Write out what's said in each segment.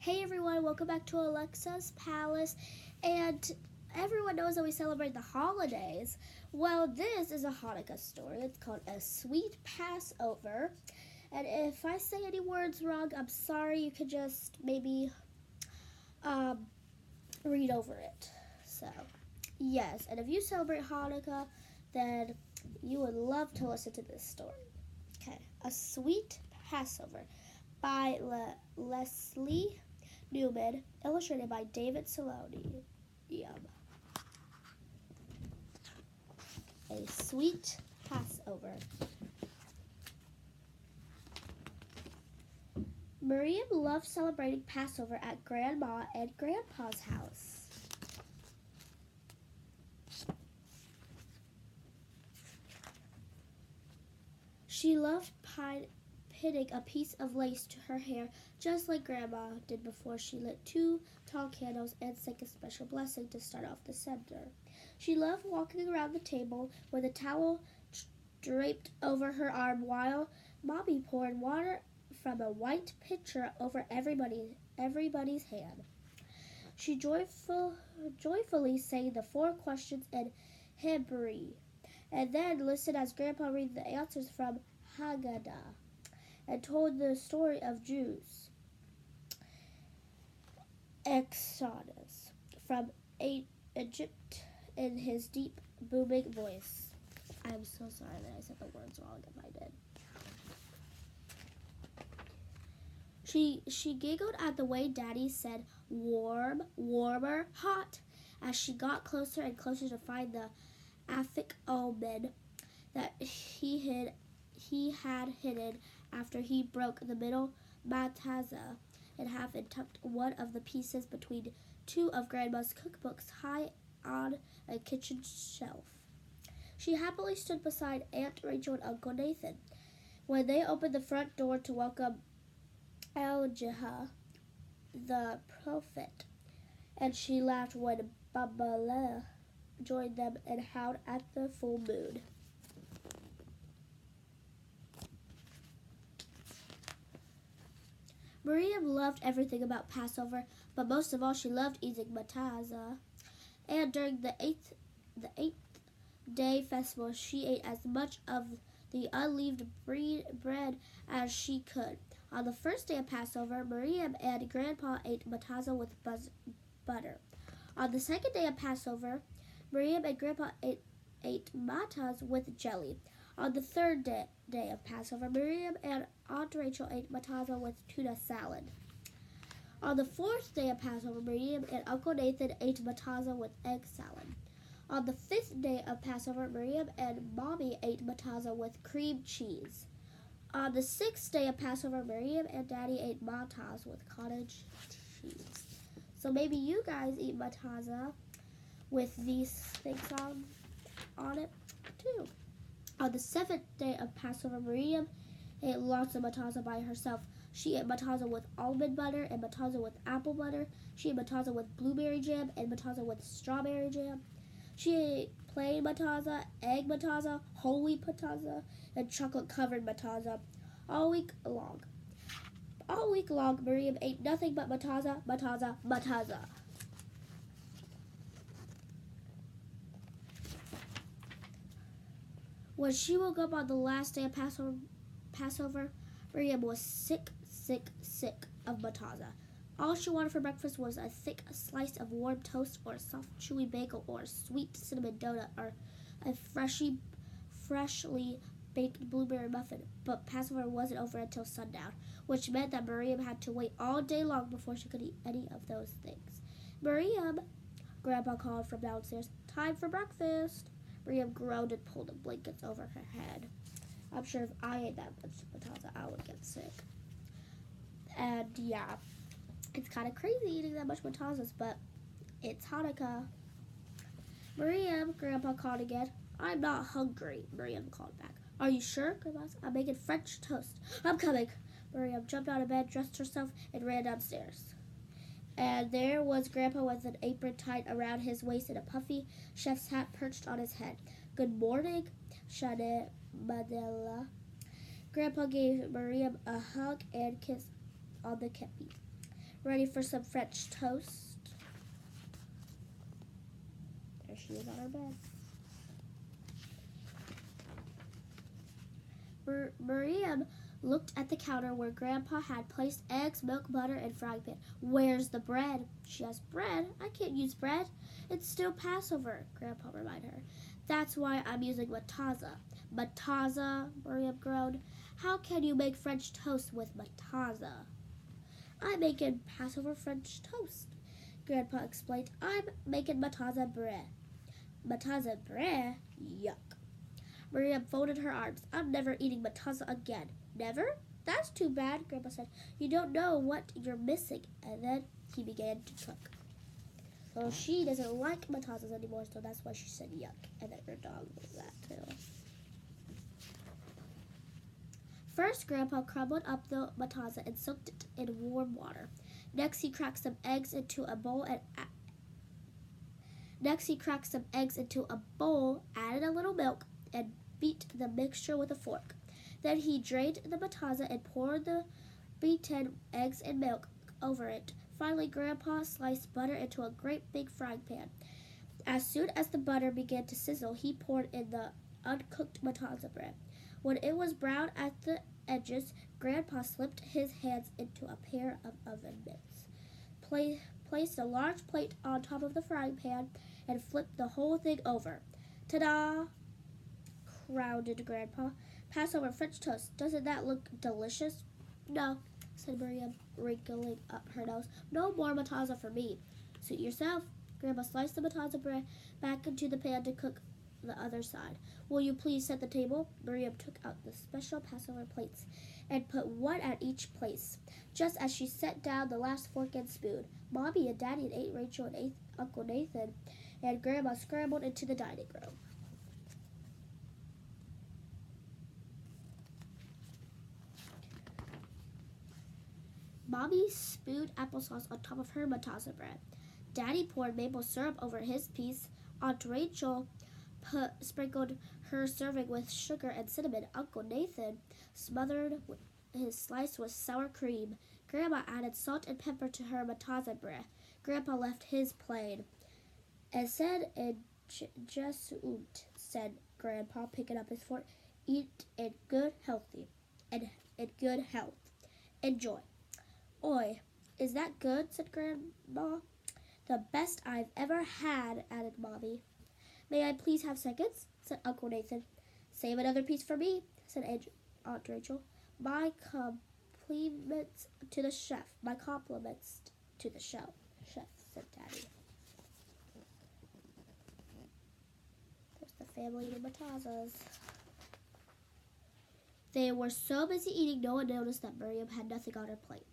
Hey everyone, welcome back to Alexa's Palace. And everyone knows that we celebrate the holidays. Well, this is a Hanukkah story. It's called A Sweet Passover. And if I say any words wrong, I'm sorry. You could just maybe read over it. So, yes. And if you celebrate Hanukkah, then you would love to listen to this story. Okay. A Sweet Passover by Leslie Newman, illustrated by David Saloni. A Sweet Passover. Miriam loved celebrating Passover at Grandma and Grandpa's house. She loved pinning a piece of lace to her hair, just like Grandma did before she lit 2 tall candles and sang a special blessing to start off December. She loved walking around the table with a towel draped over her arm while Mommy poured water from a white pitcher over everybody's hand. She joyfully sang the 4 questions in Hebrew, and then listened as Grandpa read the answers from Haggadah and told the story of Jews' exodus from Egypt in his deep, booming voice. I'm so sorry that I said the words wrong if I did. She giggled at the way Daddy said warm, warmer, hot as she got closer and closer to find the Afik omen that he had hidden after he broke the middle matazah in half and tucked one of the pieces between 2 of Grandma's cookbooks high on a kitchen shelf. She happily stood beside Aunt Rachel and Uncle Nathan when they opened the front door to welcome Aloud, the prophet, and she laughed when Babala joined them and howled at the full moon. Miriam loved everything about Passover, but most of all she loved eating matazah. And during the eighth-day festival, she ate as much of the unleavened bread as she could. On the first day of Passover, Miriam and Grandpa ate matazah with butter. On the second day of Passover, Miriam and Grandpa ate mataz with jelly. On the third day of Passover, Miriam and Aunt Rachel ate matazah with tuna salad. On the fourth day of Passover, Miriam and Uncle Nathan ate matazah with egg salad. On the fifth day of Passover, Miriam and Mommy ate matazah with cream cheese. On the sixth day of Passover, Miriam and Daddy ate mataz with cottage cheese. So maybe you guys eat matazah with these things on it too. On the 7th day of Passover, Miriam ate lots of matazah by herself. She ate matazah with almond butter and matazah with apple butter. She ate matazah with blueberry jam and matazah with strawberry jam. She ate plain matazah, egg matazah, whole wheat matazah, and chocolate-covered matazah all week long. All week long, Miriam ate nothing but matazah, matazah, matazah. When she woke up on the last day of Passover, Miriam was sick of matazah. All she wanted for breakfast was a thick slice of warm toast or a soft, chewy bagel or a sweet cinnamon donut or a freshly baked blueberry muffin. But Passover wasn't over until sundown, which meant that Miriam had to wait all day long before she could eat any of those things. Miriam, Grandpa called from downstairs, time for breakfast. Miriam groaned and pulled the blankets over her head. I'm sure if I ate that much matazah, I would get sick. And yeah, it's kind of crazy eating that much matazahs, but it's Hanukkah. Miriam, Grandpa called again. I'm not hungry, Miriam called back. Are you sure, Grandpa asked? I'm making French toast. I'm coming. Miriam jumped out of bed, dressed herself, and ran downstairs. And there was Grandpa with an apron tied around his waist and a puffy chef's hat perched on his head. Good morning, Shane Madela. Grandpa gave Miriam a hug and kiss on the kepi. ready for some French toast. There she is on her bed. Miriam looked at the counter where Grandpa had placed eggs, milk, butter, and frying pan. Where's the bread? She asked. Bread? I can't use bread. It's still Passover, Grandpa reminded her. That's why I'm using matazza. Matazza, Miriam groaned. How can you make French toast with matazza? I'm making Passover French toast, Grandpa explained. I'm making matazza bread. Matazza bread? Yuck. Miriam folded her arms. I'm never eating matazza again. Never? That's too bad, Grandpa said. You don't know what you're missing. And then he began to cook. So she doesn't like matazzas anymore, so that's why she said yuck. And then her dog did that too. First, Grandpa crumbled up the matazza and soaked it in warm water. Next, he cracked some eggs into a bowl added a little milk, and beat the mixture with a fork. Then he drained the matazza and poured the beaten eggs and milk over it. Finally, Grandpa sliced butter into a great big frying pan. As soon as the butter began to sizzle, he poured in the uncooked matazza bread. When it was brown at the edges, Grandpa slipped his hands into a pair of oven mitts, placed a large plate on top of the frying pan, and flipped the whole thing over. Ta-da! Crowded Grandpa. Passover French toast. Doesn't that look delicious? No, said Miriam, wrinkling up her nose. No more matazza for me. Suit yourself. Grandpa sliced the matazza bread back into the pan to cook the other side. Will you please set the table? Miriam took out the special Passover plates and put one at each place. Just as she set down the last fork and spoon, Mommy and Daddy and Aunt Rachel and Uncle Nathan and Grandma scrambled into the dining room. Mommy spewed applesauce on top of her matazza bread. Daddy poured maple syrup over his piece. Aunt Rachel sprinkled her serving with sugar and cinnamon. Uncle Nathan smothered his slice with sour cream. Grandma added salt and pepper to her matazza bread. Grandpa left his plain. "Es said in Jesuit," said Grandpa, picking up his fork. "Eat in good healthy, and in good health. Enjoy." "Oi, is that good?" said Grandma. "The best I've ever had," added Mommy. "May I please have seconds?" said Uncle Nathan. "Save another piece for me," said Aunt Rachel. "My compliments to the chef. My compliments to the chef," said Daddy. There's the family eating matazzas. They were so busy eating, no one noticed that Miriam had nothing on her plate.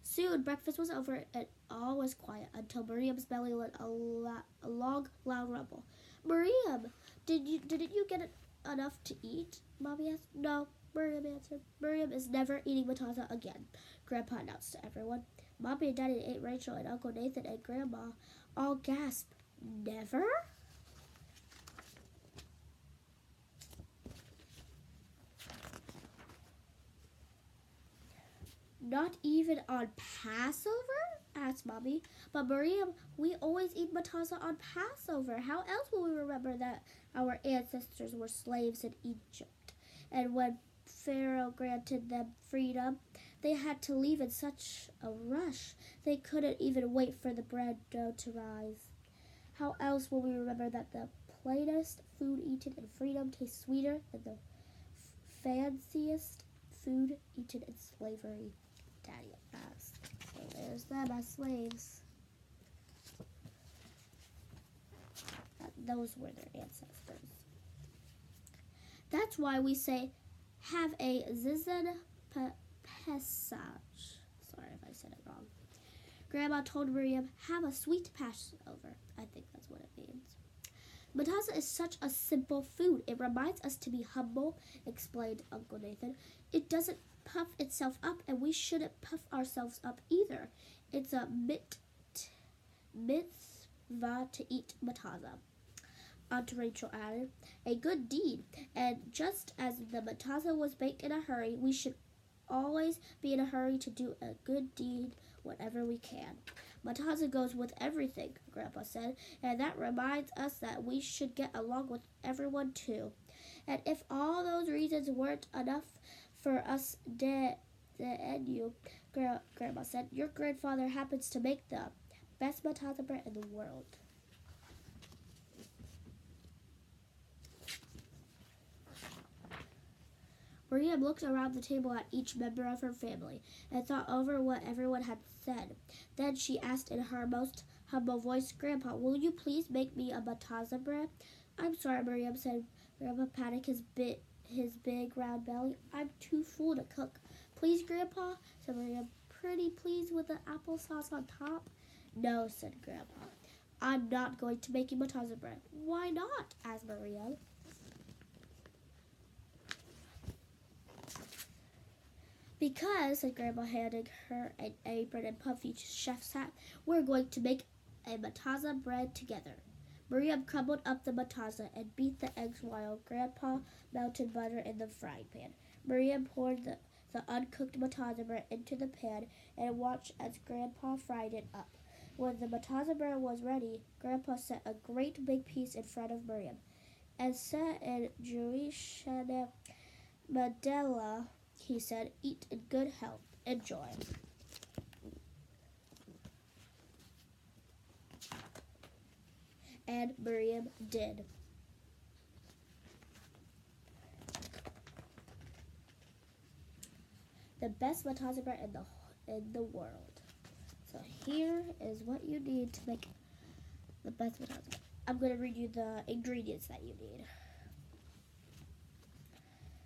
Soon breakfast was over and all was quiet until Miriam's belly let a long, loud rumble. "Miriam, didn't you get enough to eat?" Mommy asked. "No," Miriam answered. "Miriam is never eating matazza again," Grandpa announced to everyone. Mommy and Daddy and Aunt Rachel and Uncle Nathan and Grandma all gasped. "Never?" "Not even on Passover?" asked Mommy. "But Miriam, we always eat matazza on Passover. How else will we remember that our ancestors were slaves in Egypt? And when Pharaoh granted them freedom, they had to leave in such a rush they couldn't even wait for the bread dough to rise. How else will we remember that the plainest food eaten in freedom tastes sweeter than the fanciest food eaten in slavery?" Daddy asked. So there's them as slaves. Those were their ancestors. That's why we say, "Have a zizan pesach." Sorry if I said it wrong. Grandma told Miriam, "Have a sweet Passover." I think that's what it means. "Matazza is such a simple food. It reminds us to be humble," explained Uncle Nathan. "It doesn't puff itself up, and we shouldn't puff ourselves up either. It's a mitzvah to eat matazza." Aunt Rachel added, "A good deed, and just as the matazza was baked in a hurry, we should always be in a hurry to do a good deed whenever we can. Mataza goes with everything, Grandpa said, and that reminds us that we should get along with everyone too. And if all those reasons weren't enough for us and you, Grandma said, your grandfather happens to make the best matata bread in the world. Maria looked around the table at each member of her family and thought over what everyone had said. Then she asked in her most humble voice, Grandpa, will you please make me a matata bread? I'm sorry, Maria said. Grandpa patted his big round belly. I'm too full to cook. Please, Grandpa, said Maria, pretty pleased with the applesauce on top. No, said Grandpa. I'm not going to make you matata bread. Why not? Asked Maria. Because, said Grandma, handing her an apron and puffy chef's hat, we're going to make a matata bread together. Maria crumbled up the matata and beat the eggs while Grandpa melted butter in the frying pan. Maria poured the uncooked matata bread into the pan and watched as Grandpa fried it up. When the matata bread was ready, Grandpa set a great big piece in front of Maria and said in Jewish Mandela, he said, eat in good health. Enjoy. And Miriam did. The best matata bread in the world. So here is what you need to make the best matata bread. I'm going to read you the ingredients that you need.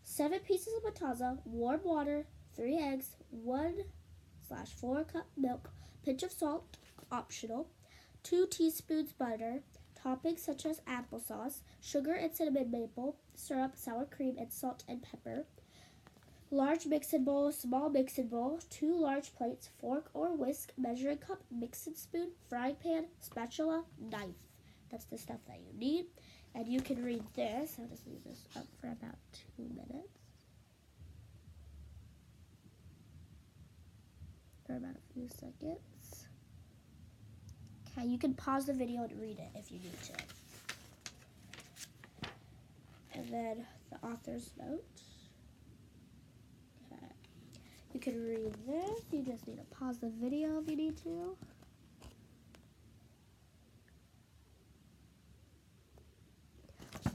7 pieces of matata, warm water, 3 eggs, 1/4 cup milk, pinch of salt, optional, 2 teaspoons butter, toppings such as applesauce, sugar and cinnamon maple, syrup, sour cream, and salt and pepper, large mixing bowl, small mixing bowl, 2 large plates, fork or whisk, measuring cup, mixing spoon, frying pan, spatula, knife. That's the stuff that you need. And you can read this. I'll just leave this up for about 2 minutes. For about a few seconds. Okay, you can pause the video and read it if you need to. And then the author's note. Okay. You can read this. You just need to pause the video if you need to.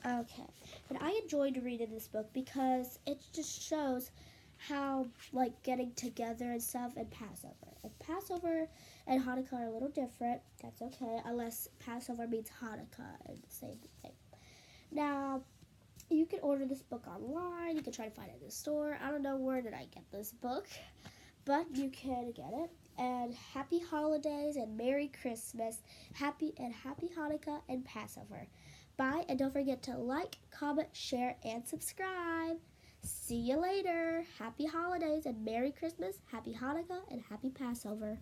Okay, and I enjoyed reading this book because it just shows how, like, getting together and stuff and Passover. And Passover and Hanukkah are a little different. That's okay, unless Passover means Hanukkah and the same thing. Now, you can order this book online. You can try to find it in the store. I don't know where did I get this book, but you can get it. And happy holidays and Merry Christmas. Happy Hanukkah and Passover. Bye, and don't forget to like, comment, share, and subscribe. See you later. Happy holidays and Merry Christmas, Happy Hanukkah, and Happy Passover.